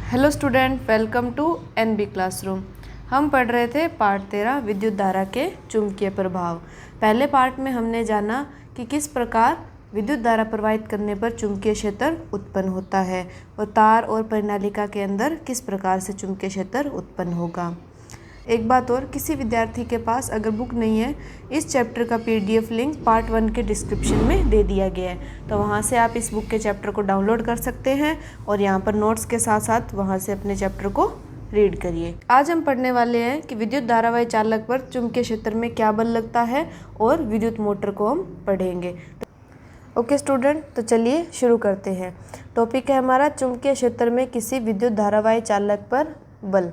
Hello student, welcome to NB classroom. हम पढ़ रहे थे पार्ट 13 विद्युत धारा के चुंबकीय प्रभाव। पहले पार्ट में हमने जाना कि किस प्रकार विद्युत धारा प्रवाहित करने पर चुंबकीय क्षेत्र उत्पन्न होता है और तार और परिनालिका के अंदर किस प्रकार से चुंबकीय क्षेत्र उत्पन्न होगा। एक बात और, किसी विद्यार्थी के पास अगर बुक नहीं है, इस चैप्टर का पीडीएफ लिंक पार्ट 1 के डिस्क्रिप्शन में दे दिया गया है, तो वहाँ से आप इस बुक के चैप्टर को डाउनलोड कर सकते हैं और यहाँ पर नोट्स के साथ साथ वहाँ से अपने चैप्टर को रीड करिए। आज हम पढ़ने वाले हैं कि विद्युत धारावाही चालक पर चुंबकीय क्षेत्र में क्या बल लगता है और विद्युत मोटर को हम पढ़ेंगे। ओके स्टूडेंट, तो चलिए शुरू करते हैं। टॉपिक है हमारा चुंबकीय क्षेत्र में किसी विद्युत धारावाही चालक पर बल।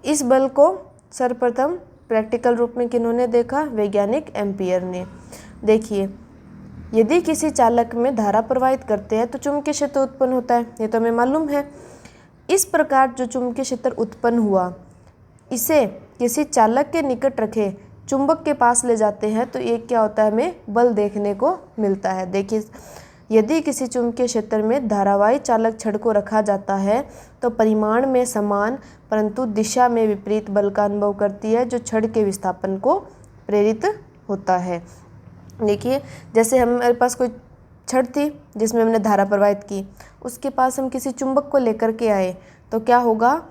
इस बल को सर्वप्रथम प्रैक्टिकल रूप में किन्होंने देखा? वैज्ञानिक एम्पियर ने। देखिए, यदि किसी चालक में धारा प्रवाहित करते हैं तो चुंबकीय क्षेत्र उत्पन्न होता है, ये तो हमें मालूम है। इस प्रकार जो चुंबकीय क्षेत्र उत्पन्न हुआ, इसे किसी चालक के निकट रखे चुंबक के पास ले जाते हैं तो एक क्या होता है, हमें बल देखने को मिलता है। देखिए, यदि किसी चुंबकीय क्षेत्र में धारावाही चालक छड़ को रखा जाता है तो परिमाण में समान परंतु दिशा में विपरीत बल का अनुभव करती है, जो छड़ के विस्थापन को प्रेरित होता है। देखिए, जैसे हमारे पास कोई छड़ थी जिसमें हमने धारा प्रवाहित की, उसके पास हम किसी चुंबक को लेकर के आए तो क्या होगा,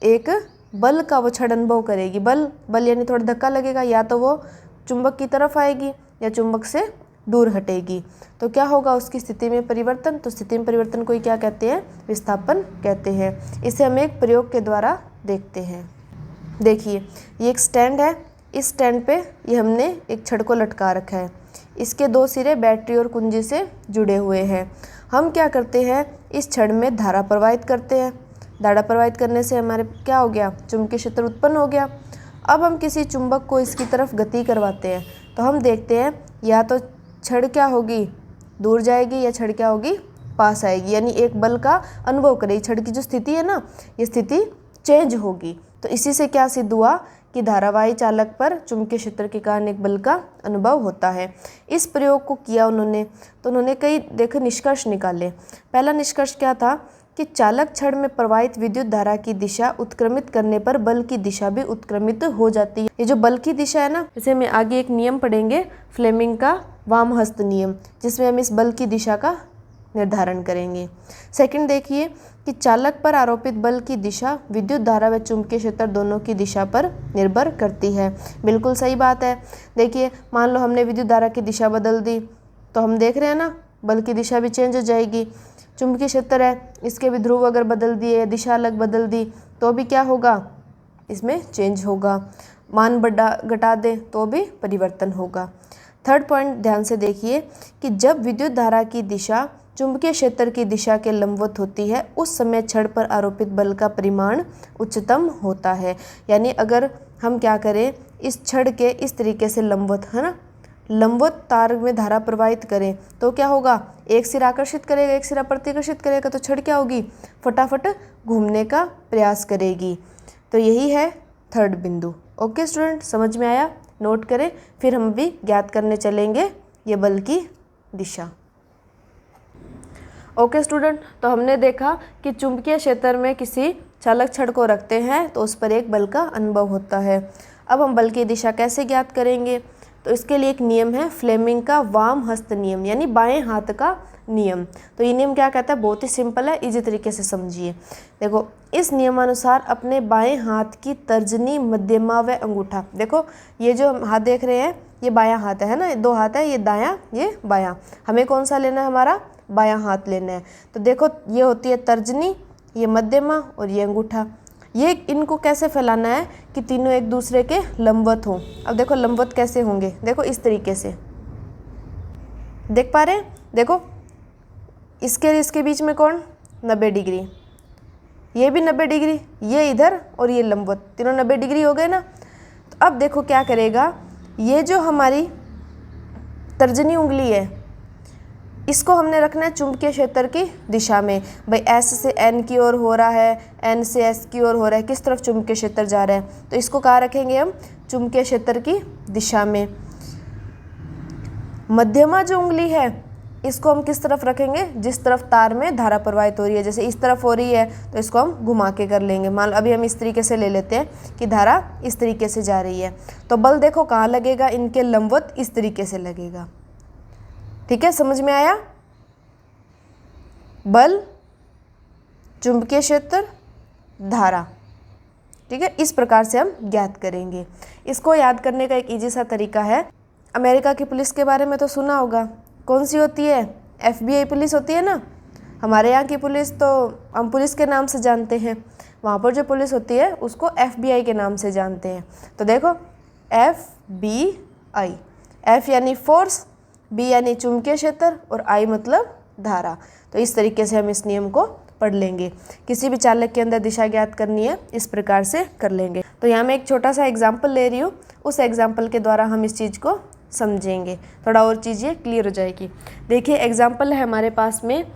एक बल का वो छड़ अनुभव करेगी। बल यानी थोड़ा धक्का लगेगा, या तो वो चुंबक की तरफ आएगी या चुंबक से दूर हटेगी, तो क्या होगा, उसकी स्थिति में परिवर्तन। तो स्थिति में परिवर्तन को ही क्या कहते हैं? विस्थापन कहते हैं। इसे हम एक प्रयोग के द्वारा देखते हैं। देखिए, ये एक स्टैंड है। इस स्टैंड पे ये हमने एक छड़ को लटका रखा है। इसके दो सिरे बैटरी और कुंजी से जुड़े हुए हैं। हम क्या करते हैं, इस छड़ में धारा प्रवाहित करते हैं। धारा प्रवाहित करने से हमारे क्या हो गया, चुंबकीय क्षेत्र उत्पन्न हो गया। अब हम किसी चुंबक को इसकी तरफ गति करवाते हैं तो हम देखते हैं या तो छड़ क्या होगी, दूर जाएगी, या छड़ क्या होगी, पास आएगी। यानी एक बल का अनुभव करेगी। छड़ की जो स्थिति है ना, ये स्थिति चेंज होगी। तो इसी से क्या सिद्ध हुआ कि धारावाही चालक पर चुंबकीय क्षेत्र के कारण एक बल का अनुभव होता है। इस प्रयोग को किया उन्होंने, तो उन्होंने कई निष्कर्ष निकाले। पहला निष्कर्ष क्या था कि चालक छड़ में प्रवाहित विद्युत धारा की दिशा उत्क्रमित करने पर बल की दिशा भी उत्क्रमित हो जाती है। ये जो बल की दिशा है ना, इसे हम आगे एक नियम पढ़ेंगे, फ्लेमिंग का वाम हस्त नियम, जिसमें हम इस बल की दिशा का निर्धारण करेंगे। सेकंड, देखिए कि चालक पर आरोपित बल की दिशा विद्युत धारा व चुंबकीय क्षेत्र दोनों की दिशा पर निर्भर करती है। बिल्कुल सही बात है। देखिए, मान लो हमने विद्युत धारा की दिशा बदल दी तो हम देख रहे हैं ना, बल की दिशा भी चेंज हो जाएगी। चुंबकीय क्षेत्र है, इसके भी ध्रुव अगर बदल दिए, दिशा अलग बदल दी तो भी क्या होगा, इसमें चेंज होगा। मान घटा दें तो भी परिवर्तन होगा। थर्ड पॉइंट ध्यान से देखिए कि जब विद्युत धारा की दिशा चुंबकीय क्षेत्र की दिशा के लंबवत होती है, उस समय छड़ पर आरोपित बल का परिमाण उच्चतम होता है। यानी अगर हम क्या करें, इस छड़ के इस तरीके से लंबवत, है ना, लंबवत तार में धारा प्रवाहित करें तो क्या होगा, एक सिरा आकर्षित करेगा, एक सिरा प्रतिकर्षित करेगा, तो छड़ क्या होगी, फटाफट घूमने का प्रयास करेगी। तो यही है थर्ड बिंदु। ओके स्टूडेंट, समझ में आया? नोट करें, फिर हम भी ज्ञात करने चलेंगे ये बल की दिशा। ओके स्टूडेंट, तो हमने देखा कि चुंबकीय क्षेत्र में किसी चालक छड़ को रखते हैं तो उस पर एक बल का अनुभव होता है। अब हम बल की दिशा कैसे ज्ञात करेंगे, तो इसके लिए एक नियम है, फ्लेमिंग का वाम हस्त नियम, यानी बाएं हाथ का नियम। तो ये नियम क्या कहता है, बहुत ही सिंपल है, इजी तरीके से समझिए। देखो, इस नियमानुसार अपने बाएं हाथ की तर्जनी, मध्यमा व अंगूठा, देखो ये जो हाथ देख रहे हैं ये बायां हाथ है ना, दो हाथ है, ये दायां ये बायां, हमें कौन सा लेना है, हमारा बायां हाथ लेना है। तो देखो, ये होती है तर्जनी, ये मध्यमा और ये अंगूठा। ये इनको कैसे फैलाना है कि तीनों एक दूसरे के लंबवत हों। अब देखो लंबवत कैसे होंगे, देखो इस तरीके से, देख पा रहे हैं? देखो इसके बीच में कौन, 90 डिग्री, ये भी 90 डिग्री, ये इधर और ये लंबवत, तीनों 90 डिग्री हो गए ना। तो अब देखो क्या करेगा, ये जो हमारी तर्जनी उंगली है, इसको हमने रखना है चुंबकीय क्षेत्र की दिशा में। भाई S से N की ओर हो रहा है, N से S की ओर हो रहा है, किस तरफ चुंबकीय क्षेत्र जा रहा है, तो इसको कहाँ रखेंगे हम, चुंबकीय क्षेत्र की दिशा में। मध्यमा जो उंगली है इसको हम किस तरफ रखेंगे, जिस तरफ तार में धारा प्रवाहित हो रही है। जैसे इस तरफ हो रही है तो इसको हम घुमा के कर लेंगे। मान लो अभी हम इस तरीके से ले लेते हैं कि धारा इस तरीके से जा रही है, तो बल देखो कहाँ लगेगा, इनके लंबवत इस तरीके से लगेगा। ठीक है, समझ में आया। बल, चुंबकीय क्षेत्र, धारा। ठीक है, इस प्रकार से हम ज्ञात करेंगे। इसको याद करने का एक इजी सा तरीका है। अमेरिका की पुलिस के बारे में तो सुना होगा, कौन सी होती है, FBI पुलिस होती है ना। हमारे यहाँ की पुलिस तो हम पुलिस के नाम से जानते हैं, वहाँ पर जो पुलिस होती है उसको FBI के नाम से जानते हैं। तो देखो FBI, F यानी फोर्स, B यानी चुंबकीय क्षेत्र और I मतलब धारा। तो इस तरीके से हम इस नियम को पढ़ लेंगे। किसी भी चालक के अंदर दिशा ज्ञात करनी है, इस प्रकार से कर लेंगे। तो यहाँ मैं एक छोटा सा एग्जाम्पल ले रही हूँ, उस एग्जाम्पल के द्वारा हम इस चीज़ को समझेंगे, थोड़ा और चीज़ ये क्लियर हो जाएगी। देखिए एग्जाम्पल है हमारे पास में,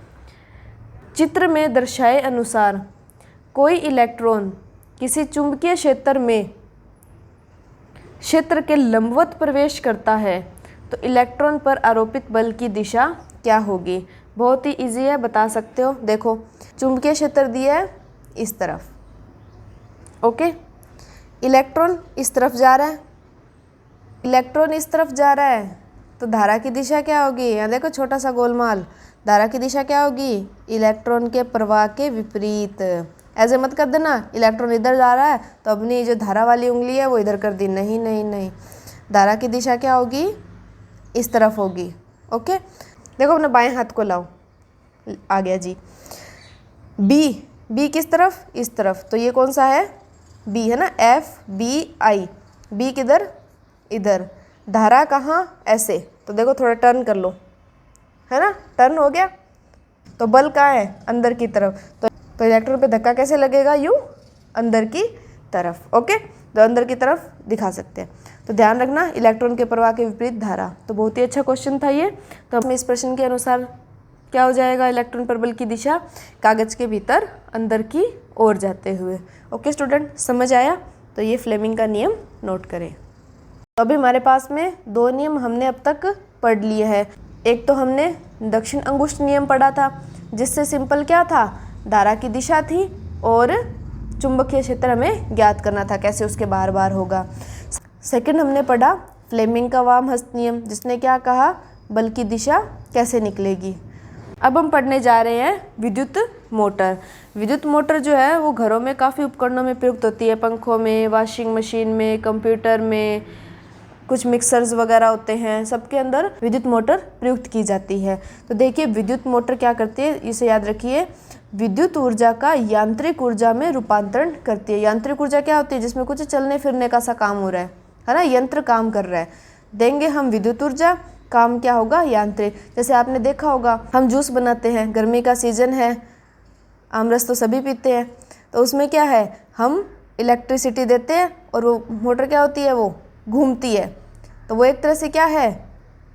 चित्र में दर्शाए अनुसार कोई इलेक्ट्रॉन किसी चुंबकीय क्षेत्र में क्षेत्र के लंबवत प्रवेश करता है तो इलेक्ट्रॉन पर आरोपित बल की दिशा क्या होगी। बहुत ही इजी है, बता सकते हो। देखो चुंबकीय क्षेत्र दिया है इस तरफ, ओके, इलेक्ट्रॉन इस तरफ जा रहा है, इलेक्ट्रॉन इस तरफ जा रहा है, तो धारा की दिशा क्या होगी। यहाँ देखो छोटा सा गोलमाल, धारा की दिशा क्या होगी, इलेक्ट्रॉन के प्रवाह के विपरीत। ऐसे मत कर देना इलेक्ट्रॉन इधर जा रहा है तो अपनी जो धारा वाली उंगली है वो इधर कर दी, नहीं नहीं नहीं, धारा की दिशा क्या होगी, इस तरफ होगी। ओके, देखो अपने बाएं हाथ को लाओ, आ गया जी। बी किस तरफ, इस तरफ, तो ये कौन सा है, बी है ना, FBI। बी किधर, इधर, धारा कहाँ, ऐसे, तो देखो थोड़ा टर्न कर लो, है ना, टर्न हो गया। तो बल कहाँ है, अंदर की तरफ, तो इलेक्ट्रॉन पे धक्का कैसे लगेगा, यूँ अंदर की तरफ। ओके, तो अंदर की तरफ दिखा सकते हैं। तो ध्यान रखना इलेक्ट्रॉन के प्रवाह के विपरीत धारा। तो बहुत ही अच्छा क्वेश्चन था ये। तो हम इस प्रश्न के अनुसार क्या हो जाएगा, इलेक्ट्रॉन पर बल की दिशा कागज के भीतर अंदर की ओर जाते हुए। ओके स्टूडेंट, समझ आया। तो ये फ्लेमिंग का नियम नोट करें। तो अभी हमारे पास में दो नियम हमने अब तक पढ़ लिए हैं। एक तो हमने दक्षिण अंगुष्ठ नियम पढ़ा था, जिससे सिंपल क्या था, धारा की दिशा थी और चुंबकीय क्षेत्र हमें ज्ञात करना था, कैसे उसके बार बार होगा। सेकंड हमने पढ़ा फ्लेमिंग का वाम हस्त नियम, जिसने क्या कहा, बल की दिशा कैसे निकलेगी। अब हम पढ़ने जा रहे हैं विद्युत मोटर। विद्युत मोटर जो है वो घरों में काफ़ी उपकरणों में प्रयुक्त होती है, पंखों में, वॉशिंग मशीन में, कंप्यूटर में, कुछ मिक्सर्स वगैरह होते हैं, सबके अंदर विद्युत मोटर प्रयुक्त की जाती है। तो देखिए विद्युत मोटर क्या करती है, इसे याद रखिए, विद्युत ऊर्जा का यांत्रिक ऊर्जा में रूपांतरण करती है। यांत्रिक ऊर्जा क्या होती है, जिसमें कुछ चलने फिरने का सा काम हो रहा है ना, यंत्र काम कर रहा है। देंगे हम विद्युत ऊर्जा, काम क्या होगा, यांत्रिक। जैसे आपने देखा होगा हम जूस बनाते हैं, गर्मी का सीजन है, आमरस तो सभी पीते हैं, तो उसमें क्या है, हम इलेक्ट्रिसिटी देते हैं और वो मोटर क्या होती है, वो घूमती है। तो वो एक तरह से क्या है,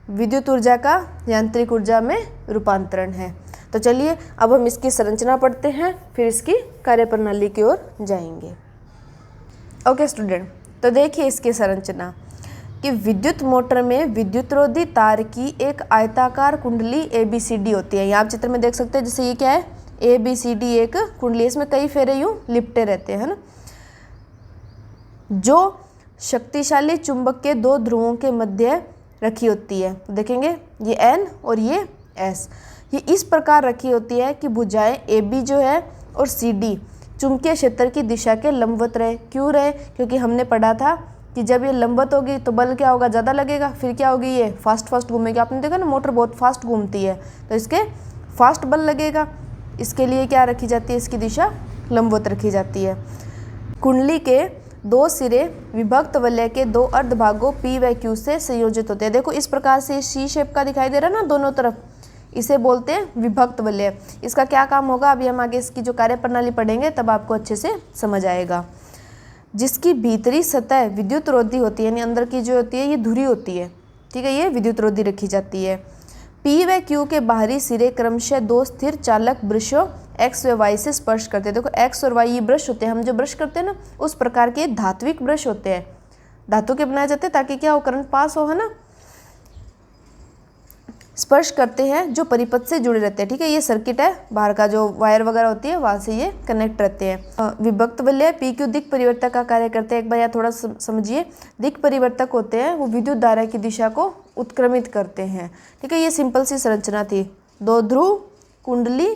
विद्युत ऊर्जा का यांत्रिक ऊर्जा में रूपांतरण है। तो चलिए अब हम इसकी संरचना पढ़ते हैं, फिर इसकी कार्यप्रणाली की ओर जाएंगे। ओके स्टूडेंट, तो देखिए इसकी संरचना कि विद्युत मोटर में विद्युतरोधी तार की एक आयताकार कुंडली ABCD होती है। यहाँ आप चित्र में देख सकते हैं, जैसे ये क्या है, ABCD एक कुंडली, इसमें कई फेरे यूँ लिपटे रहते हैं ना, जो शक्तिशाली चुंबक के दो ध्रुवों के मध्य रखी होती है। देखेंगे ये N और ये S, ये इस प्रकार रखी होती है कि भुजाएं AB जो है और CD चुंबकीय क्षेत्र की दिशा के लंबवत रहे। क्यों रहे, क्योंकि हमने पढ़ा था कि जब ये लंबवत होगी तो बल क्या होगा, ज़्यादा लगेगा, फिर क्या होगी, ये फास्ट घूमेगी। आपने देखा ना मोटर बहुत फास्ट घूमती है, तो इसके फास्ट बल लगेगा। इसके लिए क्या रखी जाती है, इसकी दिशा लंबवत रखी जाती है। कुंडली के दो सिरे विभक्त वलय के दो अर्धभागों P व Q से संयोजित होते हैं। देखो इस प्रकार से C शेप का दिखाई दे रहा है ना दोनों तरफ, इसे बोलते हैं विभक्त वलय। इसका क्या काम होगा, अभी हम आगे इसकी जो कार्यप्रणाली पढ़ेंगे तब आपको अच्छे से समझ आएगा। जिसकी भीतरी सतह विद्युत रोधी होती है, यानी अंदर की जो होती है ये धुरी होती है, ठीक है, ये विद्युत रोधी रखी जाती है। P व Q के बाहरी सिरे क्रमशः दो स्थिर चालक ब्रशों X व Y से स्पर्श करते हैं। देखो X और Y ये ब्रश होते हैं, हम जो ब्रश करते हैं ना उस प्रकार के धात्विक ब्रश होते हैं, धातु के बनाए जाते हैं ताकि क्या हो, करंट पास हो, है ना। स्पर्श करते हैं जो परिपथ से जुड़े रहते हैं। ठीक है, ये सर्किट है, बाहर का जो वायर वगैरह होती है वहाँ से ये कनेक्ट रहते हैं। विभक्त वलय PQ दिक् परिवर्तक का कार्य करते हैं। एक बार यहाँ थोड़ा समझिए, दिक् परिवर्तक होते हैं वो विद्युत धारा की दिशा को उत्क्रमित करते हैं। ठीक है, ये सिंपल सी संरचना थी, 2 ध्रुव, कुंडली,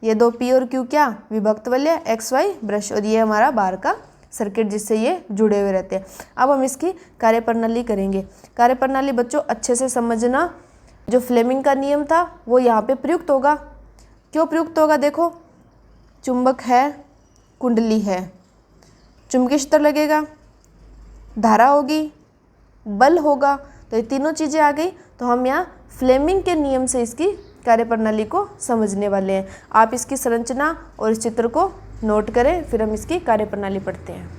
ये 2 P और Q क्या, विभक्त वलय, XY ब्रश, और ये हमारा बाहर का सर्किट जिससे ये जुड़े हुए रहते हैं। अब हम इसकी कार्यप्रणाली करेंगे। कार्यप्रणाली बच्चों अच्छे से समझना, जो फ्लेमिंग का नियम था वो यहाँ पे प्रयुक्त होगा। क्यों प्रयुक्त होगा, देखो चुंबक है, कुंडली है, चुंबकीय क्षेत्र लगेगा, धारा होगी, बल होगा, तो ये तीनों चीज़ें आ गई। तो हम यहाँ फ्लेमिंग के नियम से इसकी कार्यप्रणाली को समझने वाले हैं। आप इसकी संरचना और इस चित्र को नोट करें, फिर हम इसकी कार्यप्रणाली पढ़ते हैं।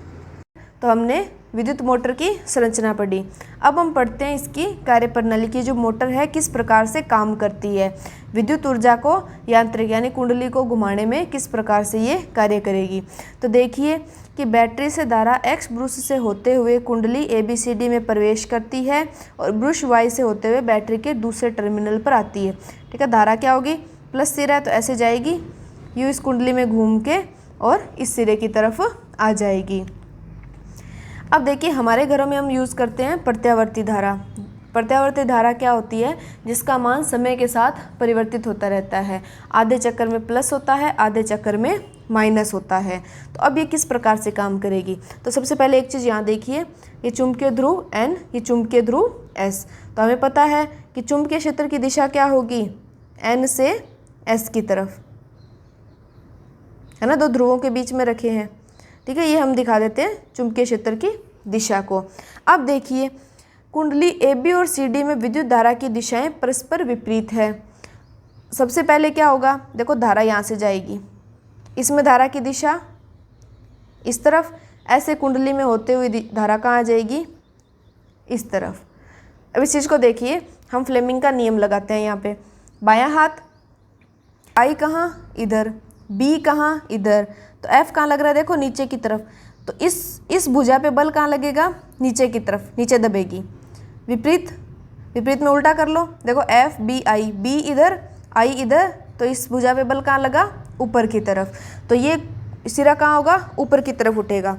तो हमने विद्युत मोटर की संरचना पढ़ी, अब हम पढ़ते हैं इसकी कार्यप्रणाली की। जो मोटर है किस प्रकार से काम करती है, विद्युत ऊर्जा को यांत्रिक यानी कुंडली को घुमाने में किस प्रकार से ये कार्य करेगी। तो देखिए कि बैटरी से धारा X ब्रुश से होते हुए कुंडली ABCD में प्रवेश करती है और ब्रुश Y से होते हुए बैटरी के दूसरे टर्मिनल पर आती है। ठीक है, धारा क्या होगी, प्लस सिरा है तो ऐसे जाएगी, यूँ इस कुंडली में घूम के और इस सिरे की तरफ आ जाएगी। अब देखिए हमारे घरों में हम यूज़ करते हैं प्रत्यावर्ती धारा। प्रत्यावर्ती धारा क्या होती है, जिसका मान समय के साथ परिवर्तित होता रहता है। आधे चक्कर में प्लस होता है, आधे चक्कर में माइनस होता है। तो अब ये किस प्रकार से काम करेगी, तो सबसे पहले एक चीज़ यहाँ देखिए, ये चुंबकीय ध्रुव N, ये चुंबकीय ध्रुव S। तो हमें पता है कि चुंबकीय क्षेत्र की दिशा क्या होगी, N से S की तरफ, है ना, 2 ध्रुवों के बीच में रखे हैं। ठीक है, ये हम दिखा देते हैं चुंबकीय क्षेत्र की दिशा को। अब देखिए कुंडली AB और CD में विद्युत धारा की दिशाएं परस्पर विपरीत है। सबसे पहले क्या होगा, देखो धारा यहाँ से जाएगी, इसमें धारा की दिशा इस तरफ, ऐसे कुंडली में होते हुए धारा कहाँ आ जाएगी, इस तरफ। अब इस चीज़ को देखिए, हम फ्लेमिंग का नियम लगाते हैं यहाँ पे, बायां हाथ, I कहाँ, इधर, B कहाँ, इधर, तो F कहाँ लग रहा है, देखो नीचे की तरफ। तो इस भुजा पे बल कहाँ लगेगा, नीचे की तरफ, नीचे दबेगी। विपरीत में उल्टा कर लो, देखो F B I, B इधर, I इधर, तो इस भुजा पे बल कहाँ लगा, ऊपर की तरफ। तो ये सिरा कहाँ होगा, ऊपर की तरफ उठेगा।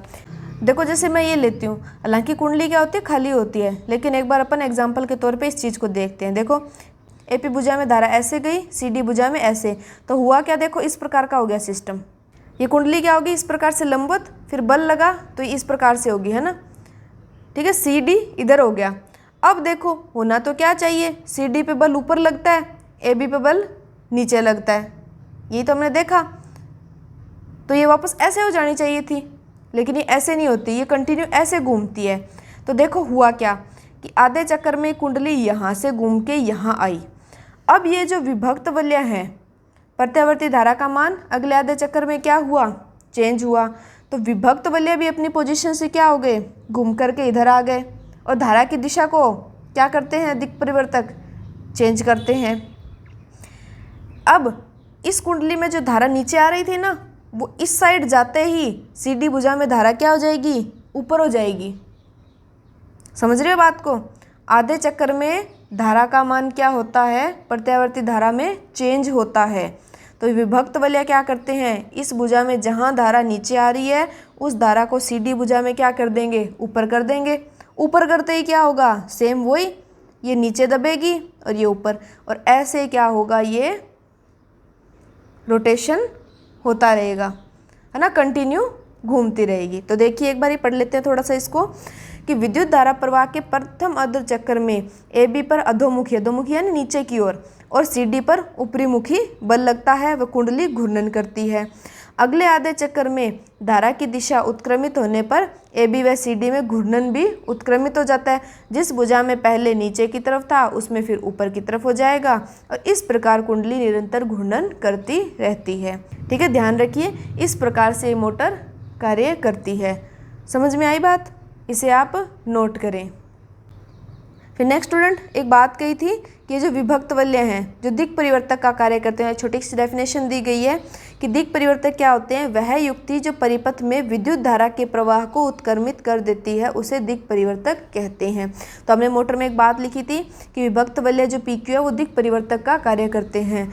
देखो जैसे मैं ये लेती हूँ, हालांकि कुंडली क्या होती है, खाली होती है, लेकिन एक बार अपन एग्जाम्पल के तौर पे इस चीज़ को देखते हैं। देखो AP भुजा में धारा ऐसे गई, CD भुजा में ऐसे, तो हुआ क्या, देखो इस प्रकार का हो गया सिस्टम। ये कुंडली क्या होगी, इस प्रकार से लंबवत, फिर बल लगा तो इस प्रकार से होगी, है ना। ठीक है, CD इधर हो गया। अब देखो होना तो क्या चाहिए, CD पे बल ऊपर लगता है, AB पे बल नीचे लगता है, यही तो हमने देखा। तो ये वापस ऐसे हो जानी चाहिए थी, लेकिन ये ऐसे नहीं होती, ये कंटिन्यू ऐसे घूमती है। तो देखो हुआ क्या कि आधे चक्कर में कुंडली यहाँ से घूम के यहाँ आई। अब ये जो विभक्त वलय है, प्रत्यावर्ती धारा का मान अगले आधे चक्कर में क्या हुआ, चेंज हुआ। तो विभक्त वलय भी अपनी पोजीशन से क्या हो गए, घूम करके इधर आ गए, और धारा की दिशा को क्या करते हैं, दिक् परिवर्तक चेंज करते हैं। अब इस कुंडली में जो धारा नीचे आ रही थी ना, वो इस साइड जाते ही CD भुजा में धारा क्या हो जाएगी, ऊपर हो जाएगी। समझ रहे हो बात को, आधे चक्कर में धारा का मान क्या होता है, प्रत्यावर्ती धारा में चेंज होता है। तो विभक्त वलय क्या करते हैं, इस भुजा में जहाँ धारा नीचे आ रही है उस धारा को CD भुजा में क्या कर देंगे, ऊपर कर देंगे। ऊपर करते ही क्या होगा, सेम वही, ये नीचे दबेगी और ये ऊपर, और ऐसे क्या होगा, ये रोटेशन होता रहेगा, है ना, कंटिन्यू घूमती रहेगी। तो देखिए एक बार ही पढ़ लेते हैं थोड़ा सा इसको, कि विद्युत धारा प्रवाह के प्रथम अर्ध चक्कर में AB पर अधोमुखी यानी नीचे की ओर और CD पर ऊपरीमुखी बल लगता है, वह कुंडली घूर्णन करती है। अगले आधे चक्कर में धारा की दिशा उत्क्रमित होने पर AB व CD में घूर्णन भी उत्क्रमित हो जाता है। जिस भुजा में पहले नीचे की तरफ था उसमें फिर ऊपर की तरफ हो जाएगा, और इस प्रकार कुंडली निरंतर घूर्णन करती रहती है। ठीक है, ध्यान रखिए, इस प्रकार से मोटर कार्य करती है। समझ में आई बात, इसे आप नोट करें। फिर नेक्स्ट स्टूडेंट, एक बात कही थी कि ये जो विभक्त वलय हैं जो दिक् परिवर्तक का कार्य करते हैं, छोटी सी डेफिनेशन दी गई है कि दिक् परिवर्तक क्या होते हैं, वह युक्ति जो परिपथ में विद्युत धारा के प्रवाह को उत्क्रमित कर देती है उसे दिक् परिवर्तक कहते हैं। तो हमने मोटर में एक बात लिखी थी कि विभक्त वलय जो PQ है वो दिक् परिवर्तक का कार्य करते हैं।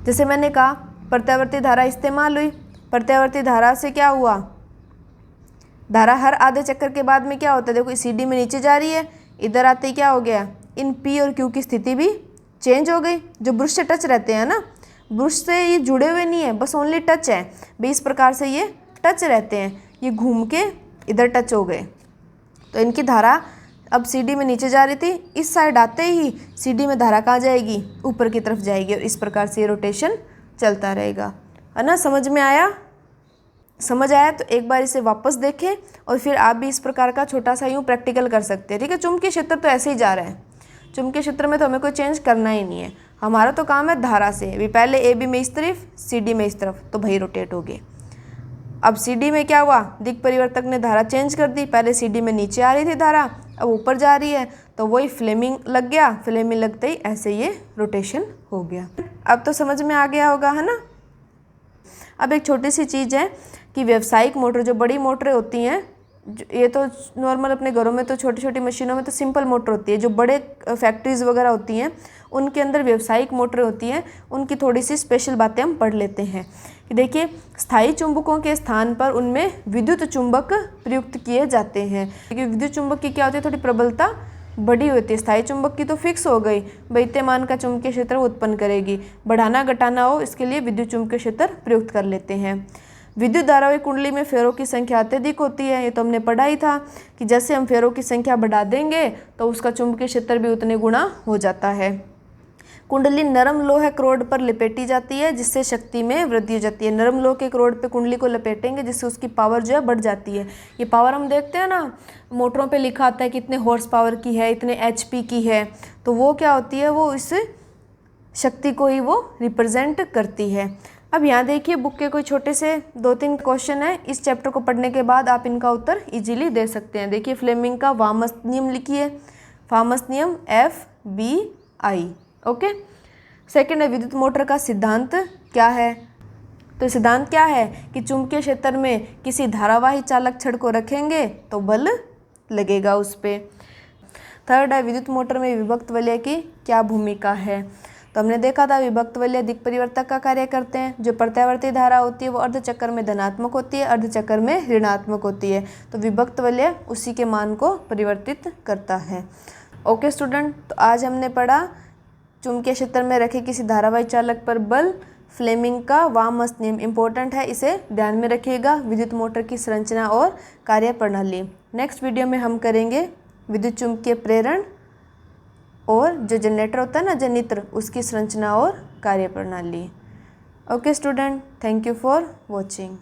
जैसे मैंने कहा प्रत्यावर्ती धारा इस्तेमाल हुई, प्रत्यावर्ती धारा से क्या हुआ, धारा हर आधे चक्कर के बाद में क्या होता है, देखो CD में नीचे जा रही है, इधर आते ही क्या हो गया, इन P और Q की स्थिति भी चेंज हो गई। जो ब्रश से टच रहते हैं ना, ब्रश से ये जुड़े हुए नहीं है, बस ओनली टच है भाई, इस प्रकार से ये टच रहते हैं, ये घूम के इधर टच हो गए। तो इनकी धारा अब CD में नीचे जा रही थी, इस साइड आते ही CD में धारा कहाँ जाएगी, ऊपर की तरफ जाएगी, और इस प्रकार से ये रोटेशन चलता रहेगा, है ना। समझ में आया? समझ आया तो एक बार इसे वापस देखें और फिर आप भी इस प्रकार का छोटा सा यूँ प्रैक्टिकल कर सकते हैं, ठीक है। चुंबकीय क्षेत्र तो ऐसे ही जा रहा है, चुंबकीय क्षेत्र में तो हमें कोई चेंज करना ही नहीं है, हमारा तो काम है धारा से, अभी पहले AB में इस तरफ, CD में इस तरफ, तो भाई रोटेट हो गए। अब CD में क्या हुआ, दिक् परिवर्तक ने धारा चेंज कर दी, पहले CD में नीचे आ रही थी धारा, अब ऊपर जा रही है, तो वही फ्लेमिंग लग गया, फ्लेमिंग लगते ही ऐसे ये रोटेशन हो गया। अब तो समझ में आ गया होगा, है ना। अब एक छोटी सी चीज़ है कि व्यावसायिक मोटर, जो बड़ी मोटरें होती हैं, ये तो नॉर्मल अपने घरों में तो छोटी छोटी मशीनों में तो सिंपल मोटर होती है, जो बड़े फैक्ट्रीज़ वगैरह होती हैं उनके अंदर व्यावसायिक मोटरें होती हैं, उनकी थोड़ी सी स्पेशल बातें हम पढ़ लेते हैं। कि देखिए स्थायी चुंबकों के स्थान पर उनमें विद्युत चुंबक प्रयुक्त किए जाते हैं, क्योंकि विद्युत चुंबक की क्या होती है, थोड़ी प्रबलता बड़ी होती है। स्थायी चुंबक की तो फिक्स हो गई, वैद्यमान का चुंबकीय क्षेत्र उत्पन्न करेगी, बढ़ाना घटाना हो इसके लिए विद्युत चुंबकीय क्षेत्र प्रयुक्त कर लेते हैं। विद्युत धारावाही कुंडली में फेरों की संख्या अत्यधिक होती है, ये तो हमने पढ़ा ही था कि जैसे हम फेरों की संख्या बढ़ा देंगे तो उसका चुंबकीय क्षेत्र भी उतने गुना हो जाता है। कुंडली नरम लोहे क्रोड पर लपेटी जाती है जिससे शक्ति में वृद्धि हो जाती है। नरम लोहे के क्रोड पे कुंडली को लपेटेंगे जिससे उसकी पावर जो है बढ़ जाती है। ये पावर हम देखते हैं ना, मोटरों पे लिखा आता है कितने हॉर्स पावर की है, इतने HP की है, तो वो क्या होती है, वो इस शक्ति को ही वो रिप्रेजेंट करती है। अब यहाँ देखिए बुक के कोई छोटे से 2-3 क्वेश्चन है, इस चैप्टर को पढ़ने के बाद आप इनका उत्तर इजीली दे सकते हैं। देखिए फ्लेमिंग का वामस नियम लिखिए, फार्मस नियम FBI, ओके। सेकंड है विद्युत मोटर का सिद्धांत क्या है, तो सिद्धांत क्या है कि चुंबकीय क्षेत्र में किसी धारावाही चालक छड़ को रखेंगे तो बल लगेगा उस पर। थर्ड है विद्युत मोटर में विभक्त वलय की क्या भूमिका है, तो हमने देखा था विभक्त वलय दिक् परिवर्तक का कार्य करते हैं। जो प्रत्यावर्ती धारा होती है वो अर्धचक्र में धनात्मक होती है, अर्धचक्र में ऋणात्मक होती है, तो विभक्त वलय उसी के मान को परिवर्तित करता है। ओके स्टूडेंट, तो आज हमने पढ़ा चुंबकीय क्षेत्र में रखे किसी धारावाही चालक पर बल, फ्लेमिंग का वामस नियम इंपॉर्टेंट है, इसे ध्यान में रखिएगा, विद्युत मोटर की संरचना और कार्य प्रणाली। नेक्स्ट वीडियो में हम करेंगे विद्युत चुंबकीय प्रेरण और जो जनरेटर होता है ना जनित्र, उसकी संरचना और कार्य प्रणाली। Okay student, thank you for watching.